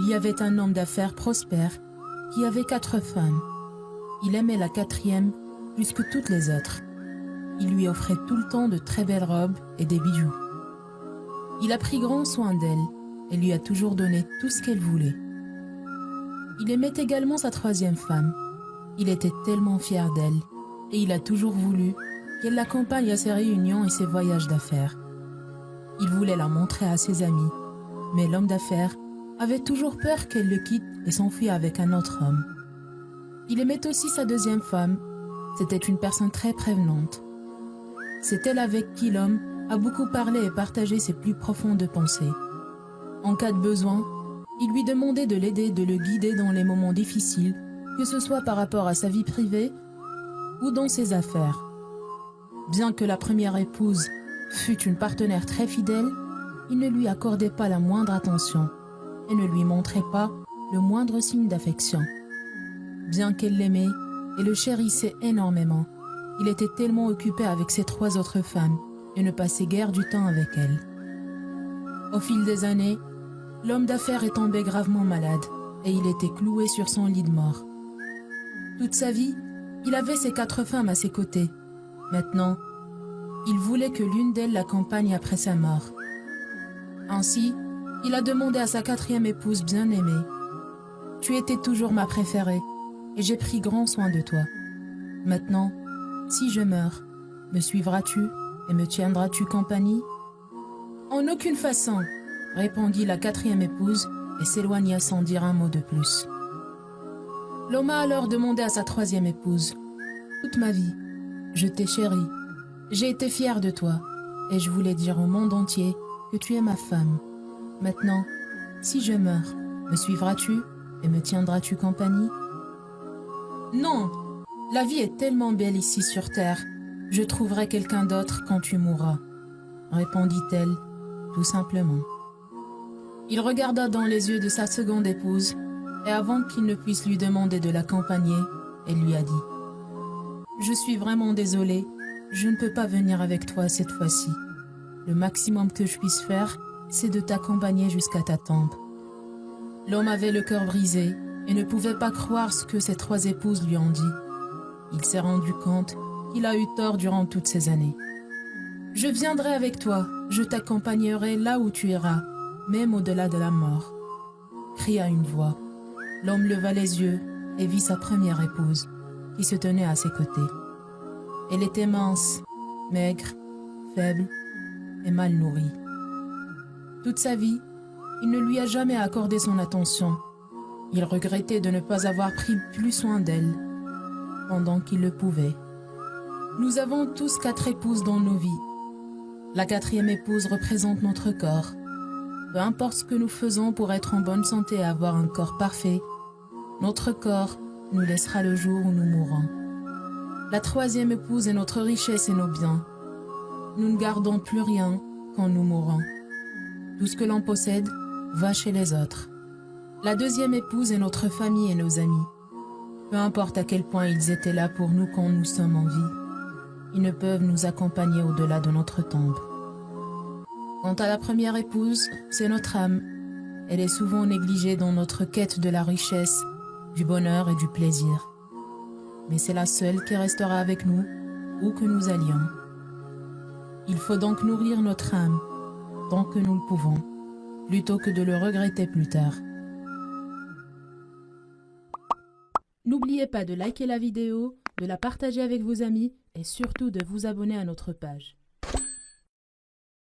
Il y avait un homme d'affaires prospère qui avait 4 femmes. Il aimait la 4e plus que toutes les autres. Il lui offrait tout le temps de très belles robes et des bijoux. Il a pris grand soin d'elle et lui a toujours donné tout ce qu'elle voulait. Il aimait également sa 3e femme. Il était tellement fier d'elle et il a toujours voulu qu'elle l'accompagne à ses réunions et ses voyages d'affaires. Il voulait la montrer à ses amis, mais l'homme d'affaires avait toujours peur qu'elle le quitte et s'enfuit avec un autre homme. Il aimait aussi sa 2e femme. C'était une personne très prévenante. C'est elle avec qui l'homme a beaucoup parlé et partagé ses plus profondes pensées. En cas de besoin, il lui demandait de l'aider, de le guider dans les moments difficiles, que ce soit par rapport à sa vie privée ou dans ses affaires. Bien que la première épouse fût une partenaire très fidèle, il ne lui accordait pas la moindre attention et ne lui montrait pas le moindre signe d'affection. Bien qu'elle l'aimait et le chérissait énormément, il était tellement occupé avec ses 3 autres femmes et ne passait guère du temps avec elles. Au fil des années, l'homme d'affaires est tombé gravement malade et il était cloué sur son lit de mort. Toute sa vie, il avait ses 4 femmes à ses côtés. Maintenant, il voulait que l'une d'elles l'accompagne après sa mort. Ainsi, il a demandé à sa 4e épouse bien-aimée: « Tu étais toujours ma préférée et j'ai pris grand soin de toi. Maintenant, si je meurs, me suivras-tu et me tiendras-tu compagnie ?» « En aucune façon, » répondit la 4e épouse et s'éloigna sans dire un mot de plus. L'homme a alors demandé à sa 3e épouse: « Toute ma vie, je t'ai chérie, j'ai été fier de toi et je voulais dire au monde entier que tu es ma femme. Maintenant, si je meurs, me suivras-tu et me tiendras-tu compagnie ?»« Non, la vie est tellement belle ici sur terre, je trouverai quelqu'un d'autre quand tu mourras, » répondit-elle tout simplement. Il regarda dans les yeux de sa 2e épouse et avant qu'il ne puisse lui demander de l'accompagner, elle lui a dit: « Je suis vraiment désolée, je ne peux pas venir avec toi cette fois-ci. Le maximum que je puisse faire, c'est de t'accompagner jusqu'à ta tombe. » L'homme avait le cœur brisé et ne pouvait pas croire ce que ses 3 épouses lui ont dit. Il s'est rendu compte qu'il a eu tort durant toutes ces années. « Je viendrai avec toi, je t'accompagnerai là où tu iras, même au-delà de la mort, » cria une voix. L'homme leva les yeux et vit sa 1re épouse, qui se tenait à ses côtés. Elle était mince, maigre, faible et mal nourrie. Toute sa vie, il ne lui a jamais accordé son attention. Il regrettait de ne pas avoir pris plus soin d'elle, pendant qu'il le pouvait. Nous avons tous 4 épouses dans nos vies. La 4e épouse représente notre corps. Peu importe ce que nous faisons pour être en bonne santé et avoir un corps parfait, notre corps nous laissera le jour où nous mourrons. La 3e épouse est notre richesse et nos biens. Nous ne gardons plus rien quand nous mourons. Tout ce que l'on possède va chez les autres. La 2e épouse est notre famille et nos amis. Peu importe à quel point ils étaient là pour nous quand nous sommes en vie, ils ne peuvent nous accompagner au-delà de notre tombe. Quant à la 1re épouse, c'est notre âme. Elle est souvent négligée dans notre quête de la richesse, du bonheur et du plaisir. Mais c'est la seule qui restera avec nous, où que nous allions. Il faut donc nourrir notre âme, tant que nous le pouvons, plutôt que de le regretter plus tard. N'oubliez pas de liker la vidéo, de la partager avec vos amis et surtout de vous abonner à notre page.